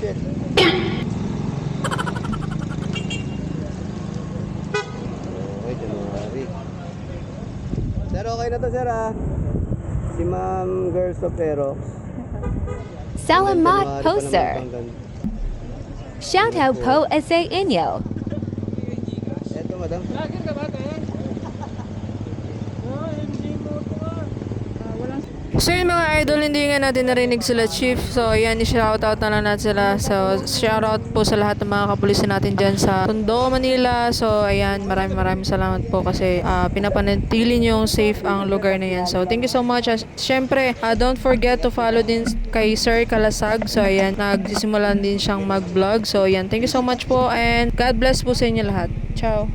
shit. Okay, January. Sir, okay na to, sir, ha? Si Ma'am Girls of Aerox. Salamat po, sir. Shout out po sa inyo. Eto, madam. So yun mga idol, hindi nga natin narinig sila Chief. So yan, i-shoutout na lang natin sila. So shoutout po sa lahat ng mga kapulisan natin dyan sa Tondo, Manila. So ayan, maraming salamat po kasi pinapanatili nyo yung safe ang lugar na yan. So thank you so much. Siyempre, don't forget to follow din kay Sir Kalasag. So ayan, nagsisimulan din siyang mag-vlog. So ayan, thank you so much po and God bless po sa inyo lahat. Ciao!